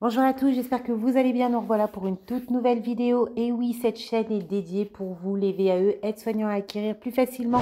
Bonjour à tous, j'espère que vous allez bien. Nous revoilà pour une toute nouvelle vidéo. Et oui, cette chaîne est dédiée pour vous, les VAE, aides-soignants, à acquérir plus facilement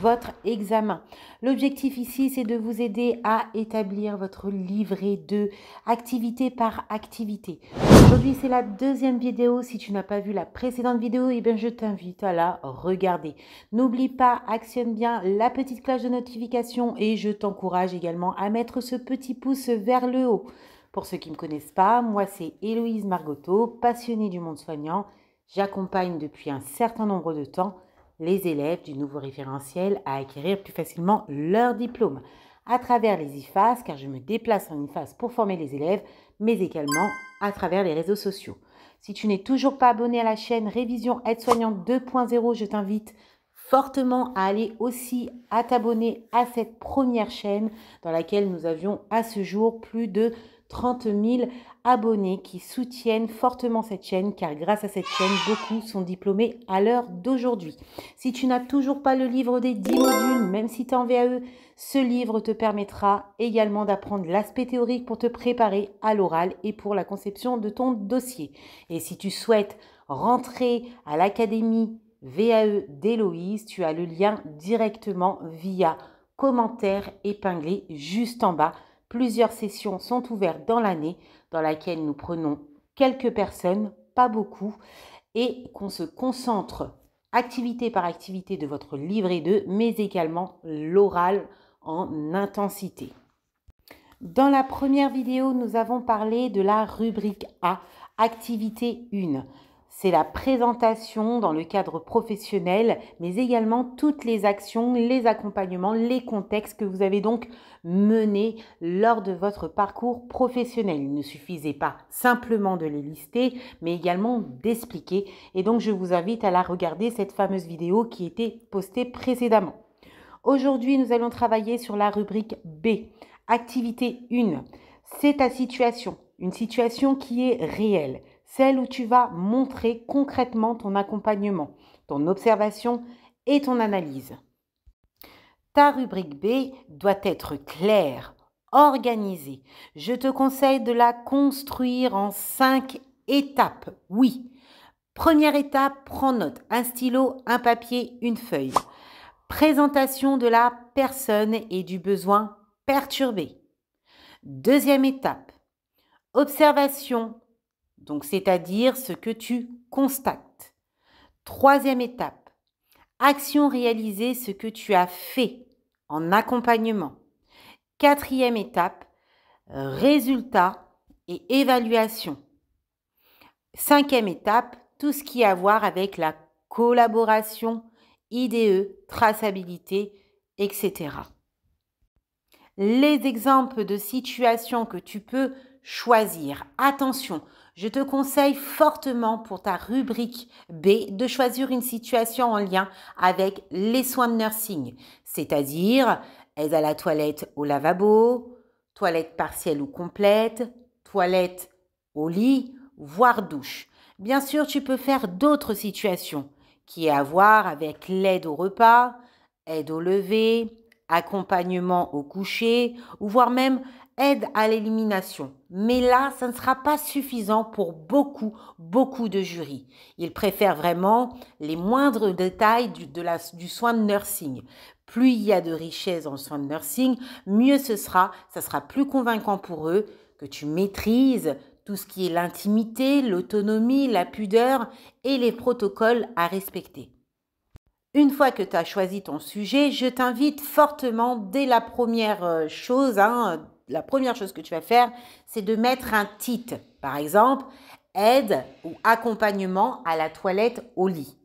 votre examen. L'objectif ici, c'est de vous aider à établir votre livret de activité par activité. Aujourd'hui, c'est la deuxième vidéo. Si tu n'as pas vu la précédente vidéo, eh bien, je t'invite à la regarder. N'oublie pas, actionne bien la petite cloche de notification et je t'encourage également à mettre ce petit pouce vers le haut. Pour ceux qui ne me connaissent pas, moi c'est Héloïse Margotto, passionnée du monde soignant. J'accompagne depuis un certain nombre de temps les élèves du nouveau référentiel à acquérir plus facilement leur diplôme à travers les IFAS, car je me déplace en IFAS pour former les élèves, mais également à travers les réseaux sociaux. Si tu n'es toujours pas abonné à la chaîne Révision Aide-Soignante 2.0, je t'invite fortement à aller aussi à t'abonner à cette première chaîne dans laquelle nous avions à ce jour plus de 30 000 abonnés qui soutiennent fortement cette chaîne, car grâce à cette chaîne, beaucoup sont diplômés à l'heure d'aujourd'hui. Si tu n'as toujours pas le livre des 10 modules, même si tu es en VAE, ce livre te permettra également d'apprendre l'aspect théorique pour te préparer à l'oral et pour la conception de ton dossier. Et si tu souhaites rentrer à l'académie VAE d'Héloïse, tu as le lien directement via commentaire épinglé juste en bas. Plusieurs sessions sont ouvertes dans l'année dans laquelle nous prenons quelques personnes, pas beaucoup, et qu'on se concentre activité par activité de votre livret 2, mais également l'oral en intensité. Dans la première vidéo, nous avons parlé de la rubrique A, activité 1. C'est la présentation dans le cadre professionnel, mais également toutes les actions, les accompagnements, les contextes que vous avez donc menés lors de votre parcours professionnel. Il ne suffisait pas simplement de les lister, mais également d'expliquer. Et donc, je vous invite à la regarder, cette fameuse vidéo qui était postée précédemment. Aujourd'hui, nous allons travailler sur la rubrique B, activité 1. C'est ta situation, une situation qui est réelle, celle où tu vas montrer concrètement ton accompagnement, ton observation et ton analyse. Ta rubrique B doit être claire, organisée. Je te conseille de la construire en 5 étapes. Oui. Première étape, prends note. Un stylo, un papier, une feuille. Présentation de la personne et du besoin perturbé. Deuxième étape, observation, donc c'est-à-dire ce que tu constates. Troisième étape, action réalisée, ce que tu as fait en accompagnement. Quatrième étape, résultat et évaluation. Cinquième étape, tout ce qui a à voir avec la collaboration, IDE, traçabilité, etc. Les exemples de situations que tu peux choisir. Attention, je te conseille fortement pour ta rubrique B de choisir une situation en lien avec les soins de nursing, c'est-à-dire aide à la toilette au lavabo, toilette partielle ou complète, toilette au lit, voire douche. Bien sûr, tu peux faire d'autres situations qui ont à voir avec l'aide au repas, aide au lever, accompagnement au coucher, ou voire même aide à l'élimination. Mais là, ça ne sera pas suffisant pour beaucoup de jurys. Ils préfèrent vraiment les moindres détails du soin de nursing. Plus il y a de richesse dans le soin de nursing, mieux ce sera. Ça sera plus convaincant pour eux que tu maîtrises tout ce qui est l'intimité, l'autonomie, la pudeur et les protocoles à respecter. Une fois que tu as choisi ton sujet, je t'invite fortement, dès la première chose, la première chose que tu vas faire, c'est de mettre un titre. Par exemple, aide ou accompagnement à la toilette au lit.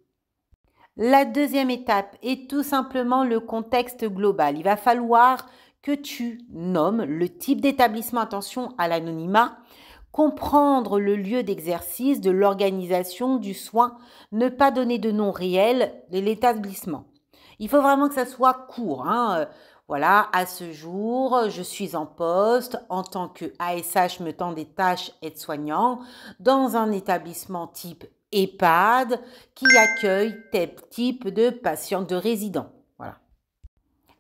La deuxième étape est tout simplement le contexte global. Il va falloir que tu nommes le type d'établissement, attention à l'anonymat, comprendre le lieu d'exercice, de l'organisation, du soin, ne pas donner de nom réel de l'établissement. Il faut vraiment que ça soit court. Voilà, à ce jour, je suis en poste en tant que ASH menant des tâches aide-soignant dans un établissement type EHPAD qui accueille tel type de patients, de résidents. Voilà.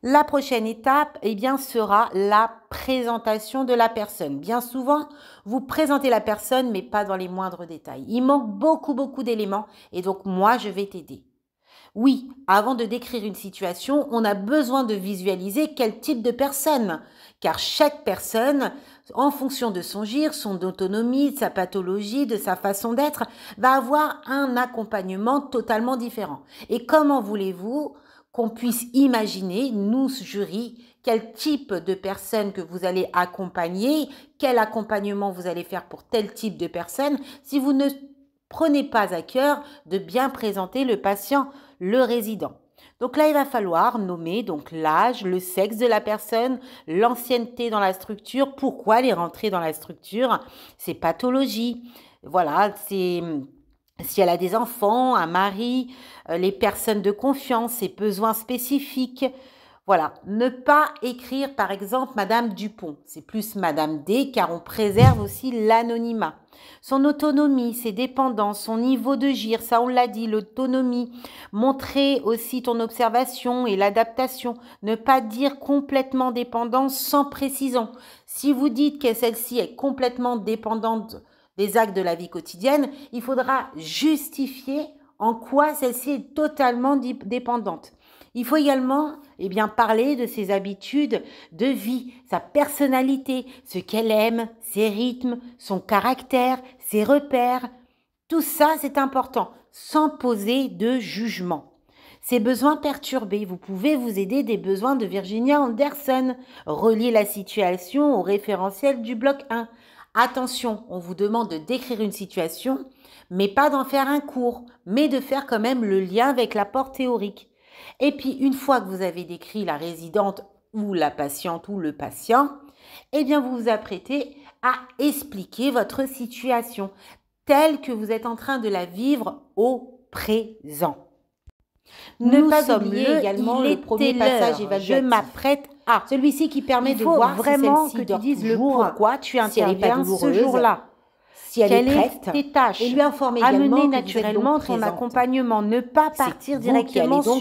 La prochaine étape, eh bien, sera la présentation de la personne. Bien souvent, vous présentez la personne, mais pas dans les moindres détails. Il manque beaucoup d'éléments et donc moi, je vais t'aider. Oui, avant de décrire une situation, on a besoin de visualiser quel type de personne, car chaque personne, en fonction de son gire, son autonomie, de sa pathologie, de sa façon d'être, va avoir un accompagnement totalement différent. Et comment voulez-vous qu'on puisse imaginer, nous, jury, quel type de personne que vous allez accompagner, quel accompagnement vous allez faire pour tel type de personne, si vous ne prenez pas à cœur de bien présenter le patient, le résident. Donc là, il va falloir nommer donc l'âge, le sexe de la personne, l'ancienneté dans la structure, pourquoi elle est rentrée dans la structure, ses pathologies, voilà, c'est si elle a des enfants, un mari, les personnes de confiance, ses besoins spécifiques. Voilà, ne pas écrire par exemple Madame Dupont, c'est plus Madame D car on préserve aussi l'anonymat. Son autonomie, ses dépendances, son niveau de gire, ça on l'a dit, l'autonomie. Montrer aussi ton observation et l'adaptation. Ne pas dire complètement dépendance sans précision. Si vous dites que celle-ci est complètement dépendante des actes de la vie quotidienne, il faudra justifier en quoi celle-ci est totalement dépendante. Il faut également parler de ses habitudes de vie, sa personnalité, ce qu'elle aime, ses rythmes, son caractère, ses repères. Tout ça, c'est important, sans poser de jugement. Ses besoins perturbés, vous pouvez vous aider des besoins de Virginia Anderson. Relier la situation au référentiel du bloc 1. Attention, on vous demande de décrire une situation, mais pas d'en faire un cours, mais de faire quand même le lien avec l'apport théorique. Et puis, une fois que vous avez décrit la résidente ou la patiente ou le patient, eh bien, vous vous apprêtez à expliquer votre situation telle que vous êtes en train de la vivre au présent. Ne pas oublier également le premier passage évaluatif. Je m'apprête à. Celui-ci qui permet de voir vraiment si que tu dises le pourquoi tu interviens ce jour-là. Si elle est prête, tes tâches, et lui informer également amener naturellement ton accompagnement. Ne pas partir directement sur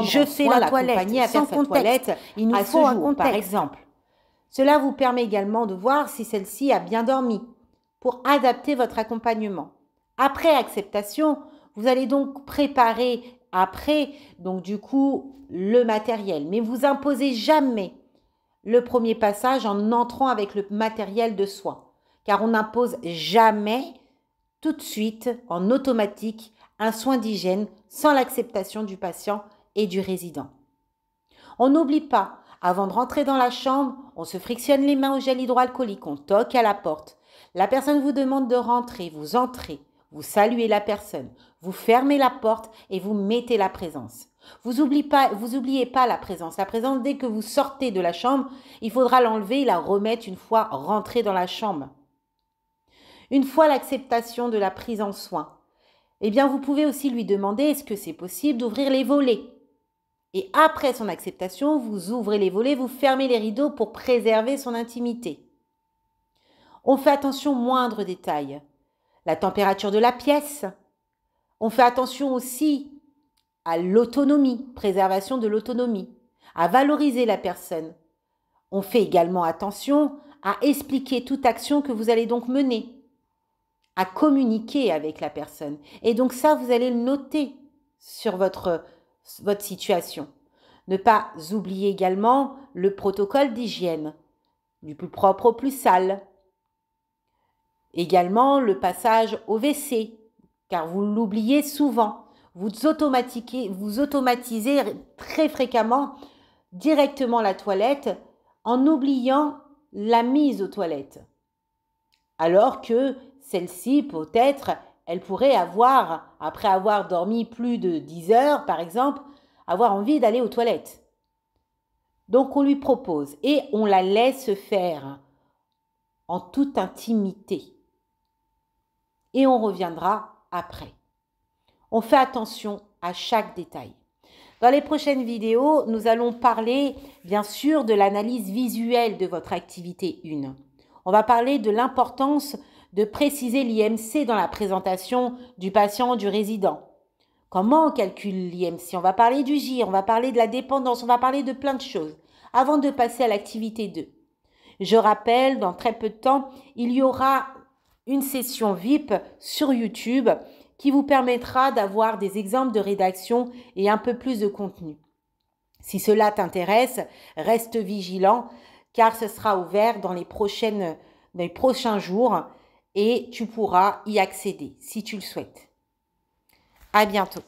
je fais la toilette sans contexte. Il nous faut un contexte. Par exemple. Cela vous permet également de voir si celle-ci a bien dormi pour adapter votre accompagnement. Après acceptation, vous allez donc préparer après, donc du coup, le matériel. Mais vous imposez jamais le premier passage en entrant avec le matériel de soin. Car on n'impose jamais tout de suite, en automatique, un soin d'hygiène sans l'acceptation du patient et du résident. On n'oublie pas, avant de rentrer dans la chambre, on se frictionne les mains au gel hydroalcoolique, on toque à la porte. La personne vous demande de rentrer, vous entrez, vous saluez la personne, vous fermez la porte et vous mettez la présence. Vous oubliez pas la présence. La présence, dès que vous sortez de la chambre, il faudra l'enlever et la remettre une fois rentré dans la chambre. Une fois l'acceptation de la prise en soin, eh bien, vous pouvez aussi lui demander est-ce que c'est possible d'ouvrir les volets. Et après son acceptation, vous ouvrez les volets, vous fermez les rideaux pour préserver son intimité. On fait attention aux moindres détails. La température de la pièce. On fait attention aussi à l'autonomie, préservation de l'autonomie, à valoriser la personne. On fait également attention à expliquer toute action que vous allez donc mener, à communiquer avec la personne. Et donc ça, vous allez le noter sur votre situation. Ne pas oublier également le protocole d'hygiène, du plus propre au plus sale. Également le passage au WC, car vous l'oubliez souvent. Vous automatisez très fréquemment directement la toilette en oubliant la mise aux toilettes. Alors que celle-ci, peut-être, elle pourrait avoir, après avoir dormi plus de 10 heures, par exemple, avoir envie d'aller aux toilettes. Donc, on lui propose et on la laisse faire en toute intimité. Et on reviendra après. On fait attention à chaque détail. Dans les prochaines vidéos, nous allons parler, bien sûr, de l'analyse visuelle de votre activité 1. On va parler de l'importance de préciser l'IMC dans la présentation du patient, du résident. comment on calcule l'IMC, on va parler du GIR, on va parler de la dépendance, on va parler de plein de choses avant de passer à l'activité 2. Je rappelle, dans très peu de temps, il y aura une session VIP sur YouTube qui vous permettra d'avoir des exemples de rédaction et un peu plus de contenu. Si cela t'intéresse, reste vigilant car ce sera ouvert dans les prochains jours et tu pourras y accéder si tu le souhaites. À bientôt.